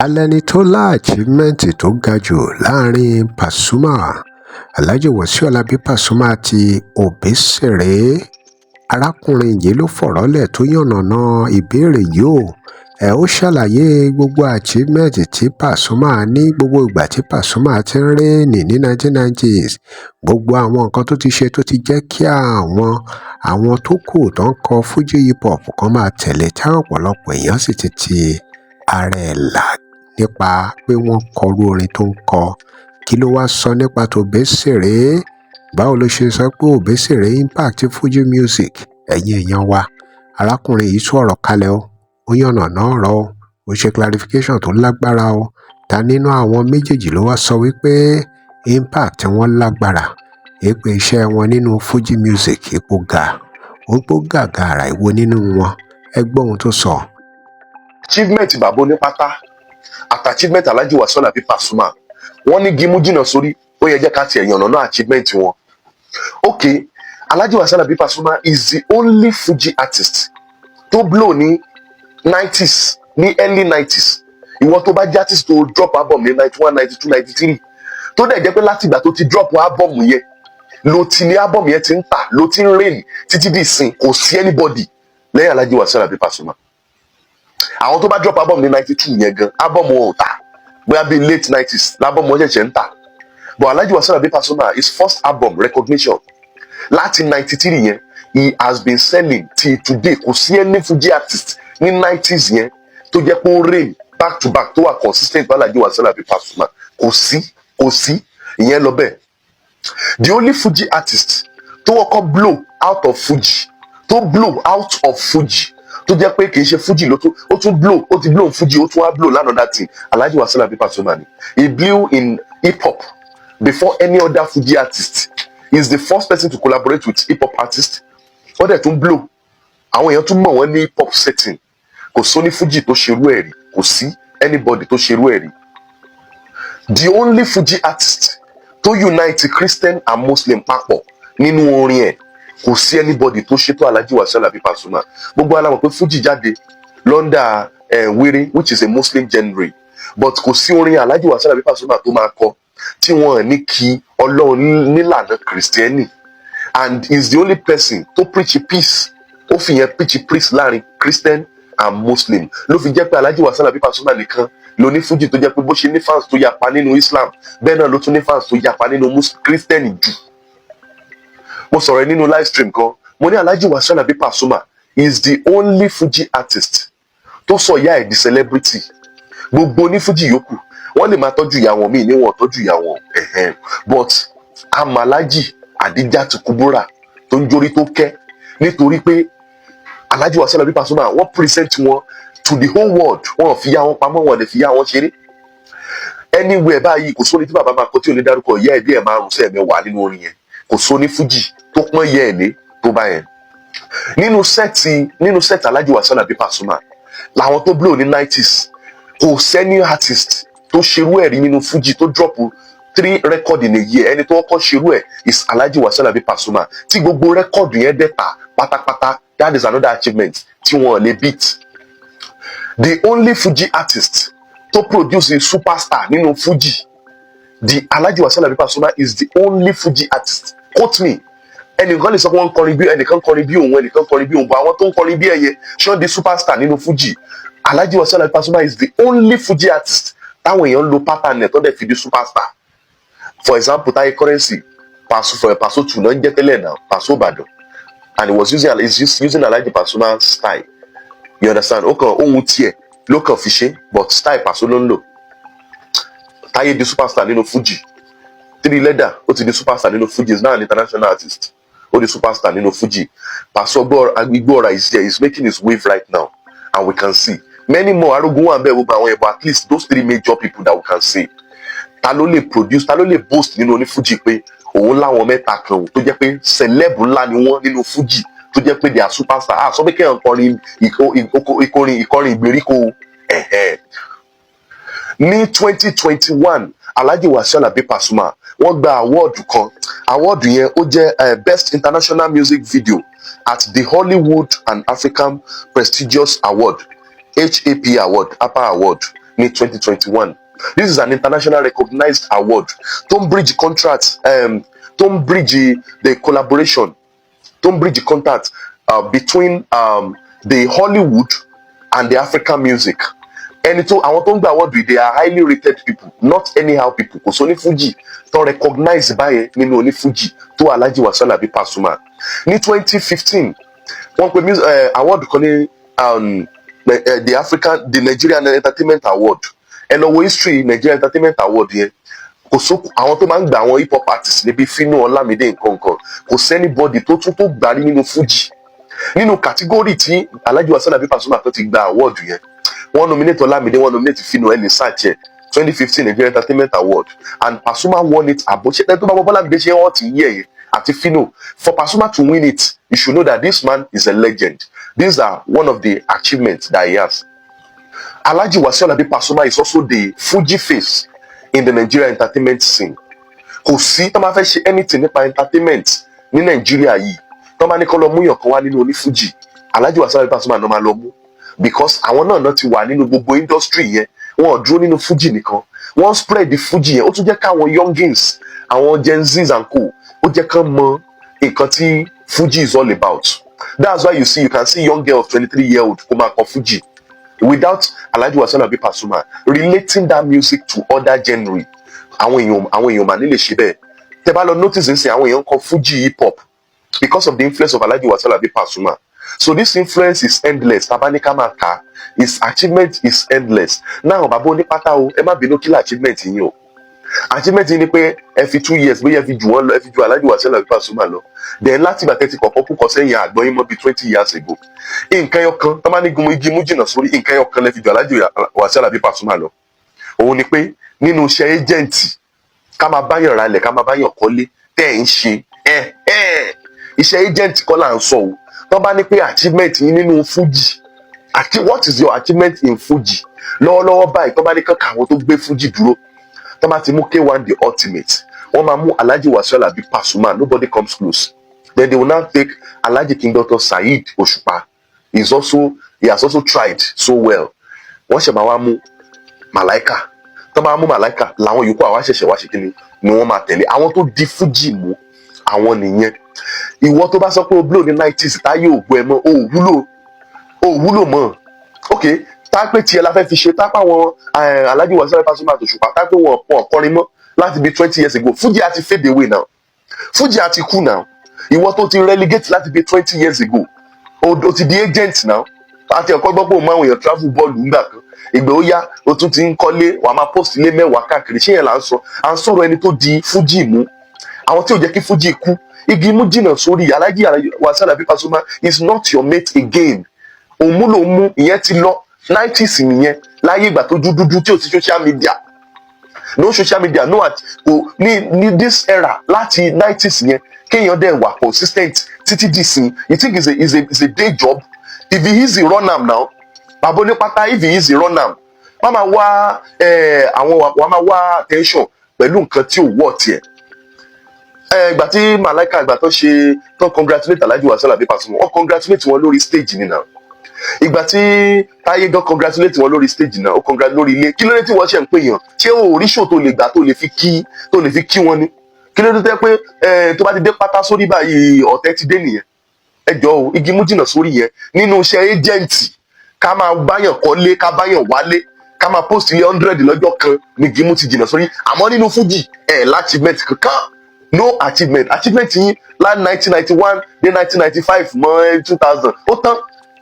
alẹ́ni tó lá achievement tó ga jù láàrin Pasuma Alhaji Wasiu Alabi Pasuma àti Obesere. Arákùnrin yìí ló fọ̀rọ̀ lẹ̀ tó yànnàná ìbéèrè yìí ó ṣàlàyé gbogbo achievement tí Pasuma ní gbogbo ìgbà tí Pasuma ti ń rẹ́ẹ̀nì ní 1990s, gbogbo àwọn nǹkan tó ti ṣe tó ti jẹ́ kí àwọn tó kù tó ń kọ Fuji hip hop kan máa tẹ̀lé tí ọ̀pọ̀lọpọ̀ èèyàn sì ti ara ẹ̀ là nípa pé wọ́n kọrú orin tó ń kọ. Kí ló wá sọ nípa t'Obesere? Báwo ló ṣe sọ pé Obesere impact Fuji music? Ẹ̀yin èèyàn wa, arákùnrin yìí tú ọ̀rọ̀ kalẹ̀ ó yànnàná ọ̀rọ̀ ó ṣe clarification tó lágbára ta nínú àwọn méjèèjì ló wá sọ wípé impact wọn lágbára, èpè iṣẹ́ wọn nínú Fuji music ipò gàgàrà ìwo nínú wọn. Ẹ gbọ́ ohun tó sọ. Achievement bàbá onípátá àti achievement Alhaji Wasiu Alabi Pasuma, wọ́n ní gímú jìnnà sórí, ó yẹ jẹ́ ká tiẹ̀ yànnàná achievement wọn. Okay, Alhaji Wasiu Alabi Pasuma is the only Fuji artist tó blow ní 90s, ní early 90s. Ìwọ tó bá jẹ́ artist tó drop album ní 91, 92, 93 tó dẹ̀ jẹ́ pé láti ìgbà tó ti drop album yẹn ló ti ní album yẹn ti ń tà, ló ti ń reign títí di ìsìn, kò sí anybody lẹ́yìn Alhaji Wasiu Alabi Pasuma. Àwọn tó bá drop album ní 92 yẹn gan, album wọn ò tà, bóyá bíi late 90s l'album wọn ṣẹ̀ṣẹ̀ ń tà. But Alhaji Wasiu Alabi Pasuma, his first album Recognition láti 93 yẹn, he has been selling till today. Kò sí any Fuji artist ní 90s yẹn tó jẹ́ pé ó reign back to back tó wà consistent with Alhaji Wasiu Alabi Pasuma. Kò sí ìyẹn lọ bẹ́ẹ̀. The only Fuji artist tó wọ́kọ́ blow out of Fuji tó jẹ́ pé kì í ṣe Fuji ó ti blow Fuji, ó tún wá blow another thing, Alhaji Wasiu Alabi Pasuma ni. He blew in hip hop before any other Fuji artist. He is the first person to collaborate with hip hop artists. Ó dẹ̀ tún blow, àwọn èèyàn tún mọ̀ wọ́n ní hip hop setting. Kò sóní Fuji tó ṣerú ẹ̀ rí, kò sí anybody tó ṣerú ẹ̀ rí. The only Fuji artist tó unite Christian and Muslim papọ̀ nínú orin ẹ̀, kò sí anybody tó ṣètò Alhaji Wasiu Alabi Pasuma. Gbogbo alamọ̀ pé Fuji jáde lọ́ndà wéré, which is a Muslim genre, but kò sí orin Alhaji Wasiu Alabi Pasuma tó máa kọ tí wọ́n ní kí Ọlọ́run nílànà Kristẹni, and he is the only person tó preach peace, ó fi yẹn preach peace láàrin Christian and Muslim. Ló fi jẹ́ pé Alhaji Wasiu Alabi Pasuma nìkan ló ní Fuji tó jẹ́ pé bó ṣe ní fans tó yapa nínú Islam, bẹ́ẹ̀ náà ló tún ní fans tó yapa nínú Christian jù. Mo sọ̀rọ̀ nínú live stream kan, mo ní Alhaji Wasiu Alabi Pasuma is the only Fuji artist tó sọ ìyá ẹ̀ di celebrity. Gbogbo ní Fuji yòókù wọ́n lè máa tọ́jú ìyá wọn, míì ní wọn tọ́jú ìyá wọn, but Alhaji Adijat Kubura tó ń jórí tó kẹ́ nítorí pé Alhaji Wasiu Alabi Pasuma wọ́n present wọn to the whole world, wọ́n fi yá wọn pamọ́, wọ́n lè fi yá wọn ṣeré. Anywhere báyìí kò sóni tí bàbá máa kọ tí ò ní dárúkọ ìyá ẹ̀ bí ẹ̀ márùn-ún sí ẹ̀mẹ́wàá nínú orin yẹn. Kò sóní Fuji tó pọ́n yẹ ẹ̀ lé tó bá yẹn. Nínú set Alhaji Wasiu Alabi Pasuma làwọn tó blow ní 90s, kò sẹ́ni artist tó ṣerú ẹ̀ rí nínú Fuji tó drop 3 record in a year. Ẹni tó kọ́kọ́ ṣerú ẹ̀ is Alhaji Wasiu Alabi Pasuma, tí gbogbo record yẹn dẹ́ta pátápátá. That is another achievement tí wọ́n lè beat. The only Fuji artist to produce a superstar nínú Fuji, the Alhaji Wasiu Alabi Pasuma is the only Fuji artist. Quote me. Ẹnìkan lè sọ pé wọ́n ń kọrin bí ẹnìkan kọrin bí òun, ẹnìkan kọrin bí òun, bọ̀ àwọn tó ń kọrin bí ẹyẹ ṣé wọ́n di superstar nínú Fuji? Alhaji Wasiu Alabi Pasuma is the only Fuji artist táwọn èèyàn ń lo pattern ẹ̀ tó dẹ̀ fi di superstar. For example, Taye Currency, Paso 2 náà ń jẹ́ tẹ́lẹ̀ náà, Paso Ìbàdàn, and he's using Alhaji Pasuma style. You understand? Ó kàn ohun tiẹ̀ ló kàn fi ṣe, but style Paso ló ń lò. Taye di superstar nínú Fuji. 3 Leather ó ti di superstar nínú Fuji, is now an international artist. Ó di superstar nínú Fuji. Paso Igbóọrà is there, he's making his wave right now, and we can see many more. Arógun wà bẹ́ẹ̀ gbogbo àwọn ẹ̀bùn, at least those 3 major people that we can see. Ta ló lè produce, ta ló lè boast nínú oní Fuji pé òun láwọn mẹ́ta kan tó jẹ́ pé celeb ńlá ni wọ́n nínú Fuji, tó jẹ́ pé they are superstar. Sọ pé kéèyàn kọrin ìkọrin ìgbèríko. Ní 2021 Alhaji Wasiu Alabi Pasuma wọ́n gba awọ́ọ̀dù kan. Awọ́ọ̀dù yẹn ó jẹ́ Best International Music Video at the Hollywood and African Prestigious Award, HAP Award, APA Award ní 2021. This is an international recognized award tó ń bridge contract, tó ń bridge the collaboration, tó ń bridge contact between the Hollywood and the African music. Ẹni tó àwọn tó ń gbà award, they are highly rated people, not anyhow people. Kò sí onífújì tó recognize báyẹn nínú onífújì tó Alhaji Wasiu Alabi Pasuma. Ní 2015 wọ́n pe award kan ní the Nigerian Entertainment Award. Ẹ lọ wo history Nigerian Entertainment Award yẹn, kò sí àwọn tó máa ń gba àwọn hip hop artists níbi Fino Olamide nǹkan kò sẹ́nibọ́dì tó tún tó gbárí nínú fújì. Nínú kàtígórì tí Alhaji Wasiu Alabi Pasuma tó ti gba award yẹn, wọ́n nominate Olamide, wọ́n nominate Fino, ẹni sáàchẹ̀ 2015 Nigerian Entertainment Award, and Pasuma won it. Àbọ̀ṣẹ́ tó bá bọ́ Olamide ṣe wọ́n ti yẹ̀ yẹn àti Fino. For Pasuma to win it, you should know that this man is a legend. These are one of the achievements that he has. Alhaji Wasiu Alabi Pasuma is also the Fuji face in the Nigerian entertainment scene. Kò sí tó máa fẹ́ ṣe anything nípa entertainment ní Nàìjíríà yìí, tó máa ní kó lọ mú yàn kan wá nínú onífújì, Alhaji Wasiu Alabi Pasuma náà máa lọ mú, because àwọn náà ti wà nínú gbogbo industry yẹn. Wọn ò dúró nínú fújì nìkan, wọ́n spread the fújì yẹn. Ó tún jẹ́ káwọn youngins, àwọn Gen Zs and co, ó jẹ́ kán mọ nǹkan tí fújì is all about. That's why you can see young girl of 23-year-old kó máa kọ fújì without Alhaji Wasiu Alabi Pasuma relating that music to other genre. Àwọn èèyàn mà nílè ṣe bẹ́ẹ̀. Tẹ́ bá lọ notice nsìn, àwọn èèyàn kọ fújì hip hop because of the influence of Alhaji Wasiu Alabi Pasuma. So this influence is endless. Tabanika Maka, his achievement is endless. Now bàbá onípátá o, ẹ má bínú kí achievement yín o. Achievement yín ni pé ẹ fi 2 years bóyá ẹ fi jù wọ́n lọ, ẹ fi ju Alhaji Wasiu Alabi Pasuma lọ. Then láti ìgbà tẹ́tí kọ̀ọ̀kan kú kọ sẹ́yìn àgbọ̀n yín mọ́ bí 20 years ago. Nǹkan ẹyọkan tó máa ní gun igi mú jìnnà sórí, nǹkan ẹyọkan lẹ fi ju Alhaji Wasiu Alabi Pasuma lọ. Òun ni pé nínú iṣẹ́ agent, ká máa báyàn ralẹ̀, ká máa báyàn kọ́lé tẹ́ ẹ̀ ń ṣe. Iṣẹ́ agent kọ́ là ń sọ o. Tó bá ní pé achievement yín nínú Fuji, what is your achievement in Fuji? Lọ́wọ́lọ́wọ́ báyìí tó bá ní kankan àwọn tó gbé Fuji dúró, tó bá ti mú K1 the ultimate, wọ́n máa mú Alhaji Wasiu Alabi Pasuma, nobody comes close. Then they will now take Alhaji King Dr. Saheed Òṣùpá. He has also tried so well. Wọ́n ṣe máa wá mú Malaika. Tó bá mú Malaika, làwọn yòókù àwa ṣẹ̀ṣẹ̀ wá ṣe kíni ni wọ́n máa tẹ̀lé. Àwọn tó di Fuji mú, àwọn nìyẹn. Ìwọ tó bá sọ pé o blow ní 90s táyé ògbó ẹ mọ́, o wúlò mọ́. Okay, tá pé tiẹ̀ la fẹ́ fi ṣe, tá pé àwọn Alhaji Wasiu Alabi Pasuma Òṣùpá, tá pé wọn kọrin mọ́ láti bí 20 years ago. Fuji àti fade away now. Fuji àti kú now. Ìwọ tó ti relegate láti bí 20 years ago, o ti di agent now. Àti ẹ̀kọ́ gbọ́ pé o máa ń wòyàn travel bọ́ọ̀lù ńgbà kan. Ìgbà ó yá, o tún ti ń kọ́lé, wàá máa post ilé mẹ́wàá káàkiri. Ṣé yẹn là ń sọ? À ń sọ̀rọ̀ ẹni tó di Fuji mú. Àwọn tí ò jẹ́ kí Fuji kú. Igi mú jìnnà sórí. Alhaji Wasiu Alabi Pasuma is not your mate again. Òun ló mú, ìyẹn ti lọ 90s nìyẹn, láyé ìgbà tó dúdú tí ò sí social media. No social media, no ní this era láti 90s yẹn, kéèyàn dẹ̀ wà consistent títí dì sí. You think it's a day job? If he is a run am now, bàbá onípátá, if he is a run am, wọ́n máa wá wọ́n máa wá attention pẹ̀lú nǹkan tí ò wọ́ tiẹ̀. Ìgbà tí Malaika, ìgbà tó congratulate Alhaji Wasiu Alabi Pasuma, wọ́n congratulate wọn lórí stage ni now. Ìgbà tí Táyé gan congratulate wọn lórí stage náà, ó congratulate lórí ilé. Kí ló dé tí wọ́n ṣe ń pè yàn? Ṣé o rí show tó lè gbà tó lè fi kí wọn ni? Kí ló dé tẹ́ pé tó bá ti dé pátá sórí báyìí ọ̀tẹ̀ ti dé nìyẹn? Ẹ jọ̀ọ́ o, igi mú jìnnà sórí yẹn. Nínú iṣẹ́ agent, ká máa báyàn kọ́lé, ká báyàn wálé, ká máa post ilé 100 lọ́jọ́ kan, ní igi mú ti jìnnà sórí. Àmọ́ nínú Fuji, l'achievement kankan. No achievement. Achievement yín láti 1991 dé 1995 mọ́ 2000. Ó tán.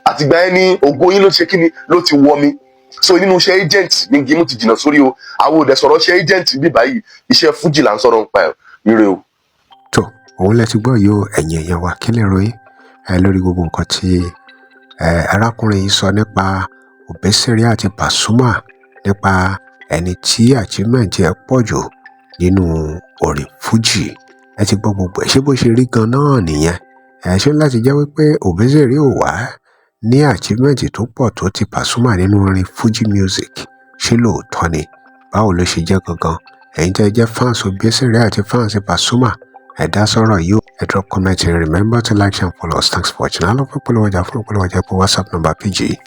Àtìgbà yẹn ni ògo yín ló ṣe kíni ló ti wọ mi. So nínú iṣẹ́ agent ní igi mú ti jìnnà sórí o. Àwọn òde sọ̀rọ̀ iṣẹ́ agent bí báyìí, iṣẹ́ Fuji là ń sọ̀rọ̀ nípa ẹ̀. Ire o. tó òun lẹ ti gbọ́ yìí o, ẹ̀yin èèyàn wa kí lè ròyìn lórí gbogbo nǹkan tí arákùnrin yìí sọ nípa Obesere àti Pasuma, nípa ẹni tí achievement ẹ̀ pọ̀ jù nínú orin Fuji. Ẹ ti gbọ́ gbogbo ẹ̀, ṣé bó ṣe rí gan náà nìyẹn? Ṣé láti jẹ́ wípé Obesere ò wá ní achievement tó pọ̀ tó ti Pasuma nínú orin Fuji music? Ṣé lóòótọ́ ni? Báwo ló ṣe jẹ́ gangan? Ẹ̀yin tẹ́ jẹ́ fans Obesere àti fans Pasuma, ẹ dá sọ̀rọ̀ yìí o. Ẹ drop comment and remember to like and follow us. Thanks for watching. I love you. Polówó ọjà fún ìpolówó ọjà pé WhatsApp number PG